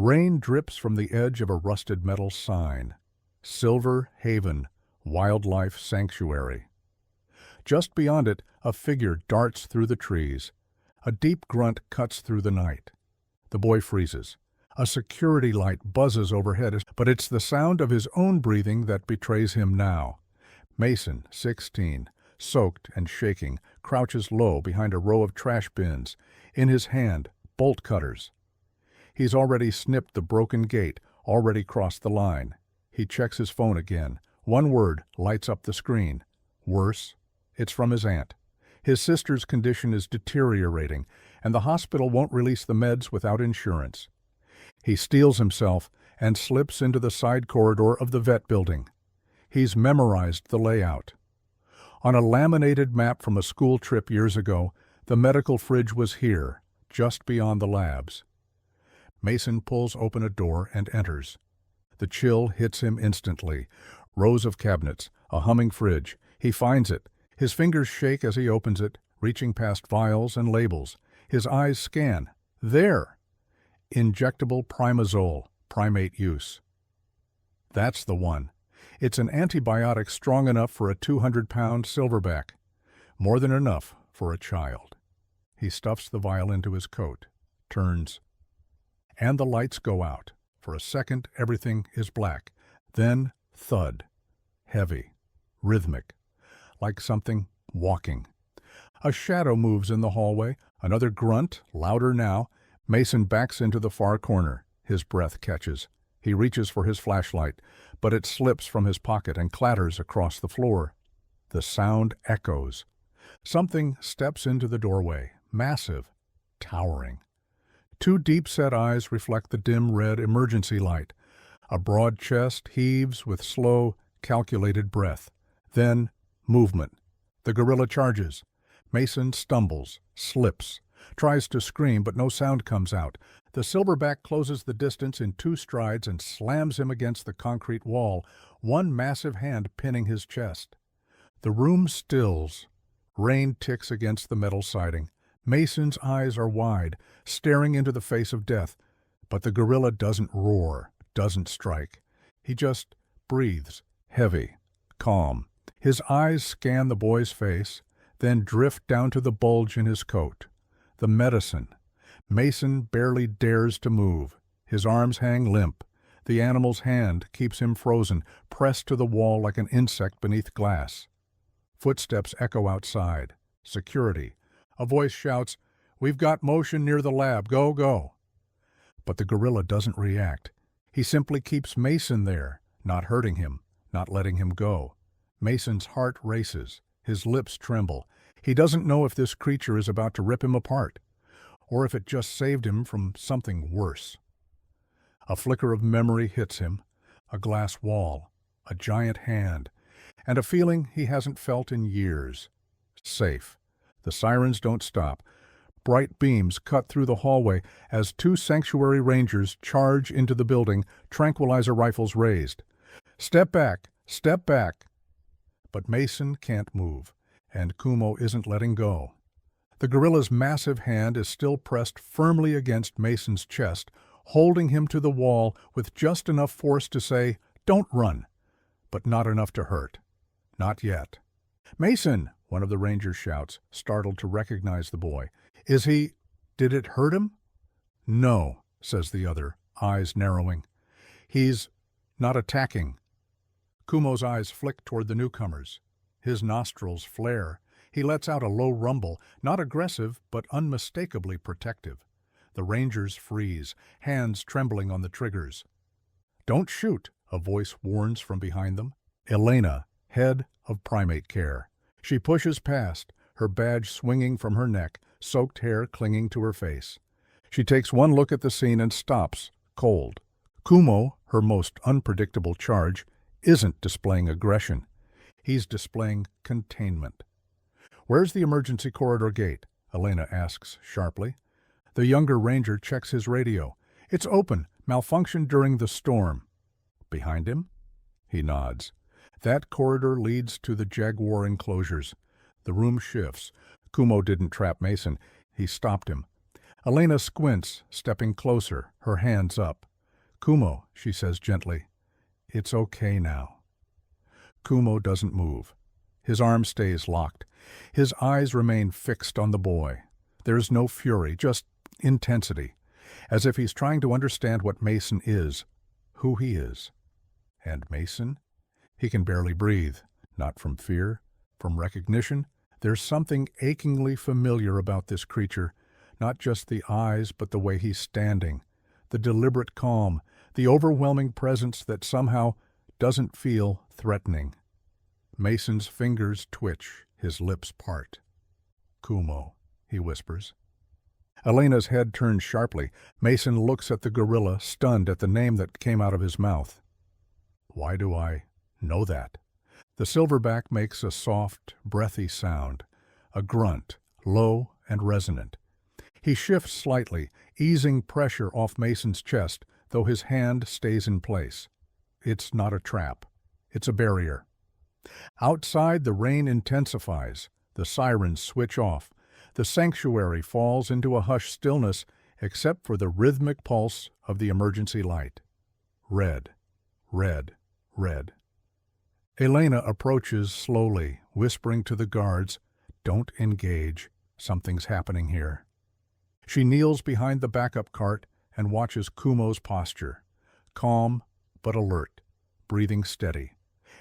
Rain drips from the edge of a rusted metal sign. Silver Haven, Wildlife Sanctuary. Just beyond it, a figure darts through the trees. A deep grunt cuts through the night. The boy freezes. A security light buzzes overhead, but it's the sound of his own breathing that betrays him now. Mason, 16, soaked and shaking, crouches low behind a row of trash bins. In his hand, bolt cutters. He's already snipped the broken gate, already crossed the line. He checks his phone again. One word lights up the screen. Worse. It's from his aunt. His sister's condition is deteriorating, and the hospital won't release the meds without insurance. He steels himself and slips into the side corridor of the vet building. He's memorized the layout. On a laminated map from a school trip years ago, the medical fridge was here, just beyond the labs. Mason pulls open a door and enters. The chill hits him instantly. Rows of cabinets, a humming fridge. He finds it. His fingers shake as he opens it, reaching past vials and labels. His eyes scan. There! Injectable primazole, primate use. That's the one. It's an antibiotic strong enough for a 200-pound silverback. More than enough for a child. He stuffs the vial into his coat, turns, and the lights go out. For a second, everything is black. Then, thud. Heavy. Rhythmic. Like something walking. A shadow moves in the hallway. Another grunt, louder now. Mason backs into the far corner. His breath catches. He reaches for his flashlight, but it slips from his pocket and clatters across the floor. The sound echoes. Something steps into the doorway, massive, towering. Two deep-set eyes reflect the dim red emergency light. A broad chest heaves with slow, calculated breath. Then, movement. The gorilla charges. Mason stumbles, slips, tries to scream, but no sound comes out. The silverback closes the distance in 2 strides and slams him against the concrete wall, one massive hand pinning his chest. The room stills. Rain ticks against the metal siding. Mason's eyes are wide, staring into the face of death, but the gorilla doesn't roar, doesn't strike. He just breathes, heavy, calm. His eyes scan the boy's face, then drift down to the bulge in his coat. The medicine. Mason barely dares to move. His arms hang limp. The animal's hand keeps him frozen, pressed to the wall like an insect beneath glass. Footsteps echo outside. Security. A voice shouts, "We've got motion near the lab. Go, go." But the gorilla doesn't react. He simply keeps Mason there, not hurting him, not letting him go. Mason's heart races. His lips tremble. He doesn't know if this creature is about to rip him apart, or if it just saved him from something worse. A flicker of memory hits him, a glass wall, a giant hand, and a feeling he hasn't felt in years. Safe. The sirens don't stop. Bright beams cut through the hallway as 2 sanctuary rangers charge into the building, tranquilizer rifles raised. "Step back! Step back!" But Mason can't move, and Kumo isn't letting go. The gorilla's massive hand is still pressed firmly against Mason's chest, holding him to the wall with just enough force to say, "Don't run," but not enough to hurt. Not yet. "Mason!" one of the rangers shouts, startled to recognize the boy. Did it hurt him?" "No," says the other, eyes narrowing. "He's not attacking." Kumo's eyes flick toward the newcomers. His nostrils flare. He lets out a low rumble, not aggressive, but unmistakably protective. The rangers freeze, hands trembling on the triggers. "Don't shoot," a voice warns from behind them. Elena, head of primate care. She pushes past, her badge swinging from her neck, soaked hair clinging to her face. She takes one look at the scene and stops, cold. Kumo, her most unpredictable charge, isn't displaying aggression. He's displaying containment. "Where's the emergency corridor gate?" Elena asks sharply. The younger ranger checks his radio. "It's open, malfunctioned during the storm." "Behind him?" He nods. That corridor leads to the Jaguar enclosures. The room shifts. Kumo didn't trap Mason. He stopped him. Elena squints, stepping closer, her hands up. "Kumo," she says gently, "it's okay now." Kumo doesn't move. His arm stays locked. His eyes remain fixed on the boy. There's no fury, just intensity, as if he's trying to understand what Mason is, who he is. And Mason? He can barely breathe, not from fear, from recognition. There's something achingly familiar about this creature, not just the eyes, but the way he's standing, the deliberate calm, the overwhelming presence that somehow doesn't feel threatening. Mason's fingers twitch, his lips part. "Kumo," he whispers. Elena's head turns sharply. Mason looks at the gorilla, stunned at the name that came out of his mouth. "Why do I know that?" The silverback makes a soft, breathy sound, a grunt, low and resonant. He shifts slightly, easing pressure off Mason's chest, though his hand stays in place. It's not a trap. It's a barrier. Outside, the rain intensifies. The sirens switch off. The sanctuary falls into a hushed stillness except for the rhythmic pulse of the emergency light. Red, red, red. Elena approaches slowly, whispering to the guards, "Don't engage. Something's happening here." She kneels behind the backup cart and watches Kumo's posture. Calm but alert, breathing steady.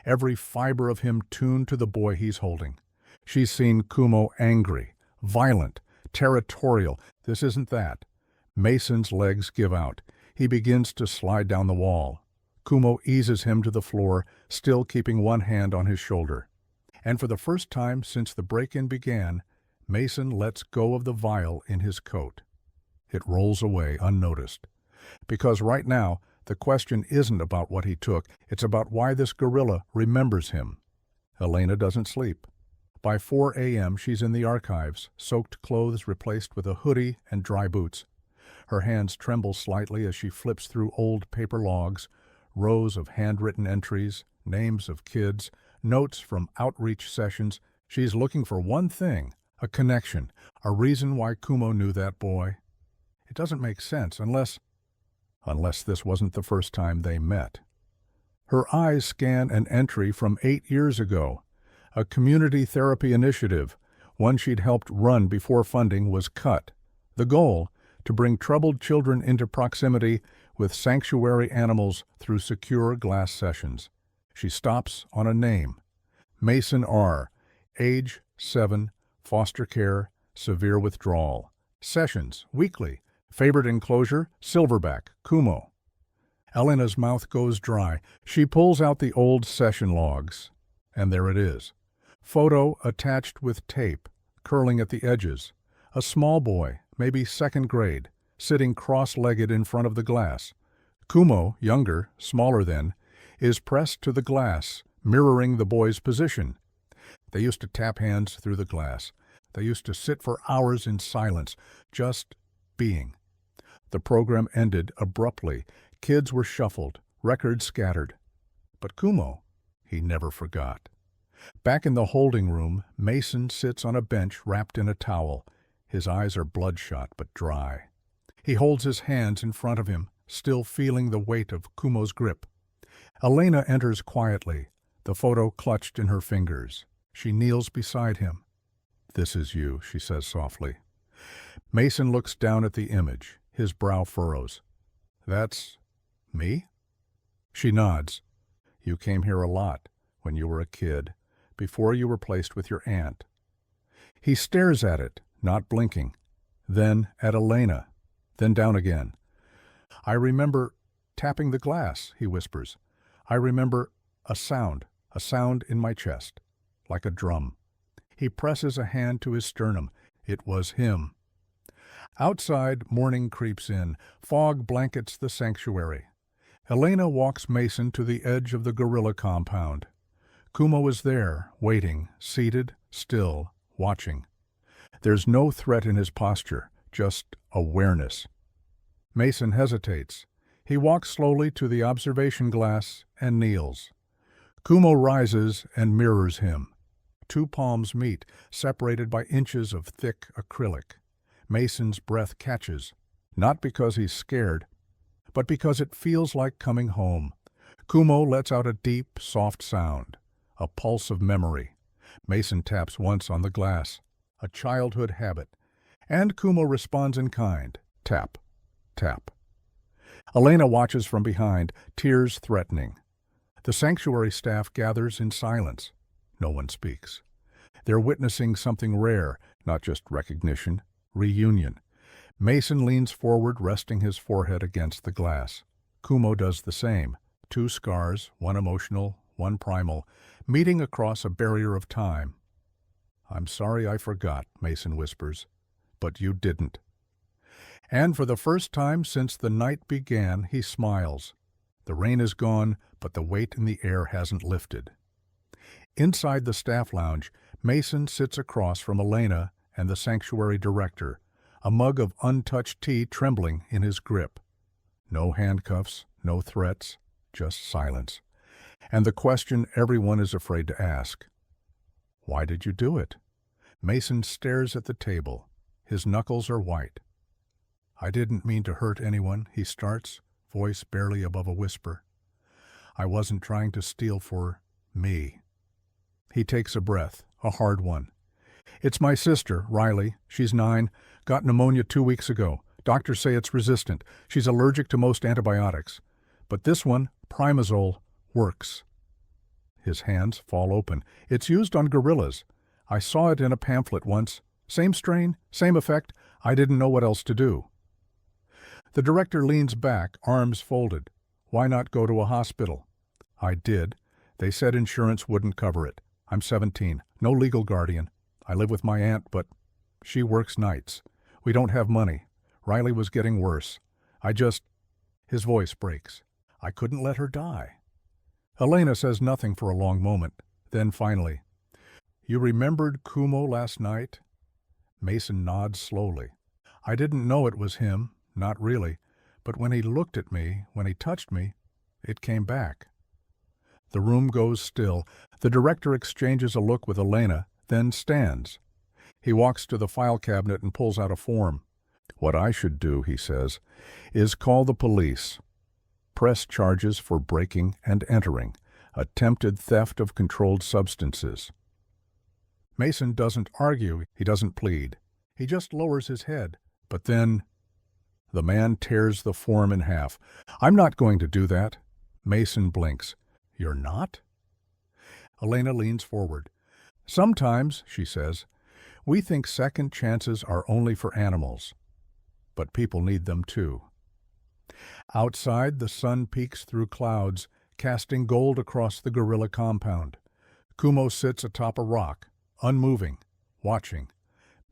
Every fiber of him tuned to the boy he's holding. She's seen Kumo angry, violent, territorial. This isn't that. Mason's legs give out. He begins to slide down the wall. Kumo eases him to the floor, still keeping one hand on his shoulder. And for the first time since the break-in began, Mason lets go of the vial in his coat. It rolls away unnoticed. Because right now, the question isn't about what he took, it's about why this gorilla remembers him. Elena doesn't sleep. By 4 a.m. she's in the archives, soaked clothes replaced with a hoodie and dry boots. Her hands tremble slightly as she flips through old paper logs, rows of handwritten entries, names of kids, notes from outreach sessions. She's looking for one thing, a connection, a reason why Kumo knew that boy. It doesn't make sense unless this wasn't the first time they met. Her eyes scan an entry from 8 years ago, a community therapy initiative, one she'd helped run before funding was cut. The goal, to bring troubled children into proximity with sanctuary animals through secure glass sessions. She stops on a name. Mason R., age 7, foster care, severe withdrawal. Sessions, weekly. Favorite enclosure, silverback, Kumo. Elena's mouth goes dry. She pulls out the old session logs. And there it is. Photo attached with tape, curling at the edges. A small boy, maybe second grade, sitting cross-legged in front of the glass. Kumo, younger, smaller then, is pressed to the glass, mirroring the boy's position. They used to tap hands through the glass. They used to sit for hours in silence, just being. The program ended abruptly. Kids were shuffled, records scattered. But Kumo, he never forgot. Back in the holding room, Mason sits on a bench wrapped in a towel. His eyes are bloodshot but dry. He holds his hands in front of him, still feeling the weight of Kumo's grip. Elena enters quietly, the photo clutched in her fingers. She kneels beside him. "This is you," she says softly. Mason looks down at the image. His brow furrows. "That's me?" She nods. "You came here a lot when you were a kid, before you were placed with your aunt." He stares at it, not blinking. Then at Elena. Then down again. "I remember tapping the glass," he whispers. "I remember a sound in my chest, like a drum." He presses a hand to his sternum. It was him. Outside, morning creeps in. Fog blankets the sanctuary. Elena walks Mason to the edge of the gorilla compound. Kumo is there, waiting, seated, still, watching. There's no threat in his posture, just awareness. Mason hesitates. He walks slowly to the observation glass and kneels. Kumo rises and mirrors him. 2 palms meet, separated by inches of thick acrylic. Mason's breath catches, not because he's scared, but because it feels like coming home. Kumo lets out a deep, soft sound, a pulse of memory. Mason taps once on the glass, a childhood habit, and Kumo responds in kind. Tap, tap. Elena watches from behind, tears threatening. The sanctuary staff gathers in silence. No one speaks. They're witnessing something rare, not just recognition, reunion. Mason leans forward, resting his forehead against the glass. Kumo does the same. Two scars, one emotional, one primal, meeting across a barrier of time. "I'm sorry I forgot," Mason whispers, "but you didn't." And for the first time since the night began, he smiles. The rain is gone, but the weight in the air hasn't lifted. Inside the staff lounge, Mason sits across from Elena and the sanctuary director, a mug of untouched tea trembling in his grip. No handcuffs, no threats, just silence. And the question everyone is afraid to ask. Why did you do it? Mason stares at the table. His knuckles are white. "I didn't mean to hurt anyone," he starts, voice barely above a whisper. "I wasn't trying to steal for me." He takes a breath, a hard one. "It's my sister, Riley. She's 9. Got pneumonia 2 weeks ago. Doctors say it's resistant. She's allergic to most antibiotics. But this one, Primazole, works." His hands fall open. "It's used on gorillas. I saw it in a pamphlet once. Same strain, same effect. I didn't know what else to do." The director leans back, arms folded. "Why not go to a hospital?" "I did. They said insurance wouldn't cover it. I'm 17, no legal guardian. I live with my aunt, but she works nights. We don't have money. Riley was getting worse. His voice breaks. "I couldn't let her die." Elena says nothing for a long moment. Then finally, "You remembered Kumo last night?" Mason nods slowly. "I didn't know it was him, not really, but when he looked at me, when he touched me, it came back." The room goes still. The director exchanges a look with Elena, then stands. He walks to the file cabinet and pulls out a form. "What I should do," he says, "is call the police. Press charges for breaking and entering, attempted theft of controlled substances." Mason doesn't argue, he doesn't plead. He just lowers his head. But then the man tears the form in half. "I'm not going to do that." Mason blinks. "You're not?" Elena leans forward. "Sometimes," she says, "we think second chances are only for animals. But people need them too." Outside, the sun peeks through clouds, casting gold across the gorilla compound. Kumo sits atop a rock, unmoving, watching.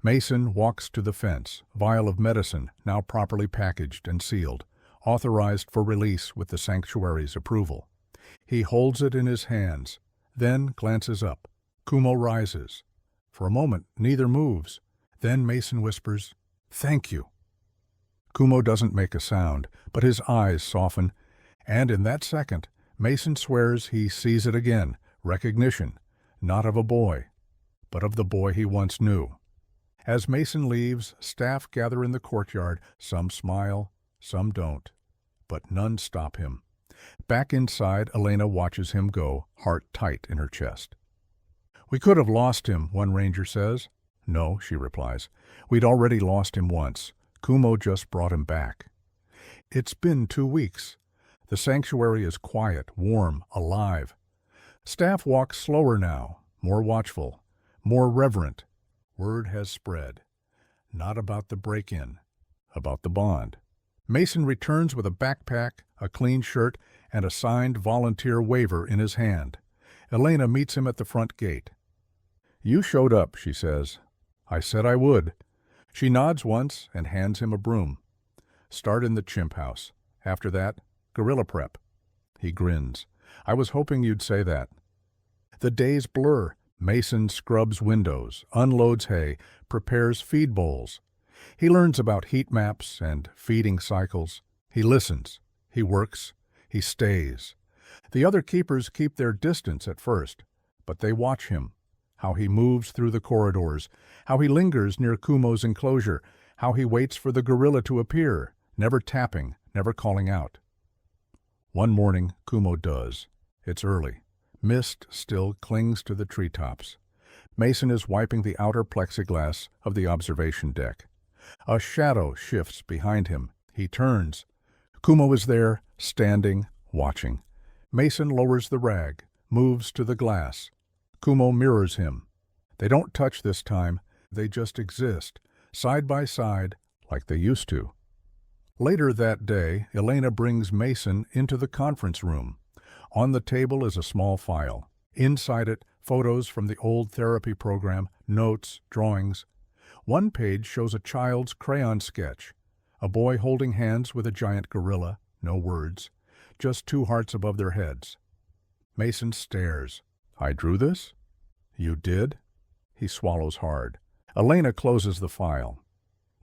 Mason walks to the fence, vial of medicine now properly packaged and sealed, authorized for release with the sanctuary's approval. He holds it in his hands, then glances up. Kumo rises. For a moment, neither moves. Then Mason whispers, "Thank you." Kumo doesn't make a sound, but his eyes soften, and in that second, Mason swears he sees it again, recognition, not of a boy, but of the boy he once knew. As Mason leaves, staff gather in the courtyard. Some smile, some don't, but none stop him. Back inside, Elena watches him go, heart tight in her chest. "We could have lost him," one ranger says. "No," she replies. "We'd already lost him once. Kumo just brought him back." It's been 2 weeks. The sanctuary is quiet, warm, alive. Staff walks slower now, more watchful, more reverent. Word has spread. Not about the break-in, about the bond. Mason returns with a backpack, a clean shirt, and a signed volunteer waiver in his hand. Elena meets him at the front gate. "You showed up," she says. "I said I would." She nods once and hands him a broom. "Start in the chimp house. After that, gorilla prep." He grins. "I was hoping you'd say that." The days blur. Mason scrubs windows, unloads hay, prepares feed bowls. He learns about heat maps and feeding cycles. He listens. He works. He stays. The other keepers keep their distance at first, but they watch him. How he moves through the corridors, how he lingers near Kumo's enclosure, how he waits for the gorilla to appear, never tapping, never calling out. One morning, Kumo does. It's early. Mist still clings to the treetops. Mason is wiping the outer plexiglass of the observation deck. A shadow shifts behind him. He turns. Kumo is there, standing, watching. Mason lowers the rag, moves to the glass. Kumo mirrors him. They don't touch this time. They just exist, side by side, like they used to. Later that day, Elena brings Mason into the conference room. On the table is a small file. Inside it, photos from the old therapy program, notes, drawings. One page shows a child's crayon sketch. A boy holding hands with a giant gorilla, no words, just two hearts above their heads. Mason stares. I drew this? You did? He swallows hard. Elena closes the file.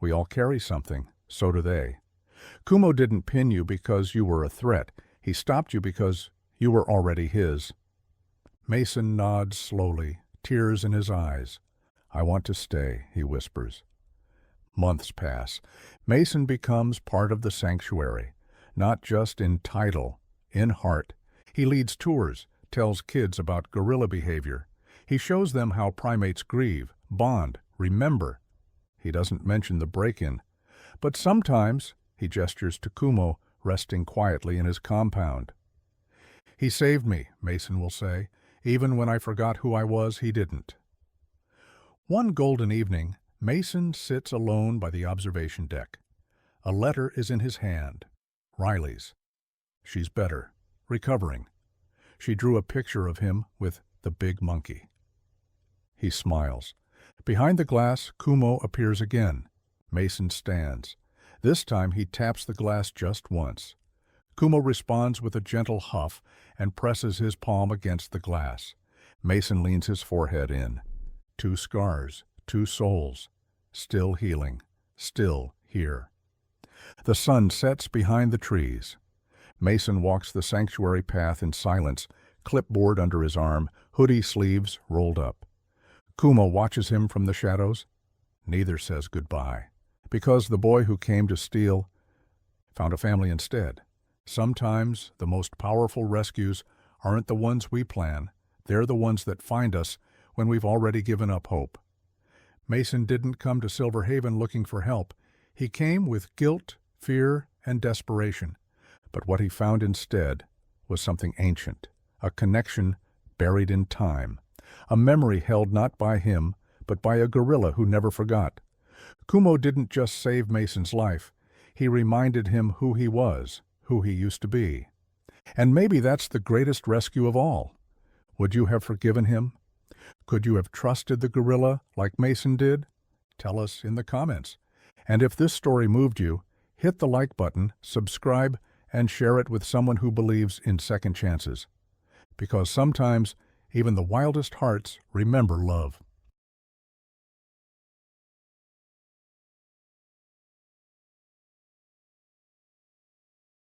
We all carry something, so do they. Kumo didn't pin you because you were a threat. He stopped you because you were already his. Mason nods slowly, tears in his eyes. I want to stay, he whispers. Months pass. Mason becomes part of the sanctuary, not just in title, in heart. He leads tours, tells kids about gorilla behavior. He shows them how primates grieve, bond, remember. He doesn't mention the break-in. But sometimes, he gestures to Kumo, resting quietly in his compound. He saved me, Mason will say. Even when I forgot who I was, he didn't. One golden evening, Mason sits alone by the observation deck. A letter is in his hand. Riley's. She's better, recovering. She drew a picture of him with the big monkey. He smiles. Behind the glass, Kumo appears again. Mason stands. This time he taps the glass just once. Kumo responds with a gentle huff and presses his palm against the glass. Mason leans his forehead in. 2 scars, 2 souls. Still healing. Still here. The sun sets behind the trees. Mason walks the sanctuary path in silence, clipboard under his arm, hoodie sleeves rolled up. Kumo watches him from the shadows. Neither says goodbye, because the boy who came to steal found a family instead. Sometimes the most powerful rescues aren't the ones we plan. They're the ones that find us when we've already given up hope. Mason didn't come to Silver Haven looking for help. He came with guilt, fear, and desperation. But what he found instead was something ancient, a connection buried in time, a memory held not by him, but by a gorilla who never forgot. Kumo didn't just save Mason's life. He reminded him who he was, who he used to be. And maybe that's the greatest rescue of all. Would you have forgiven him? Could you have trusted the gorilla like Mason did? Tell us in the comments. And if this story moved you, hit the like button, subscribe, and share it with someone who believes in second chances. Because sometimes even the wildest hearts remember love.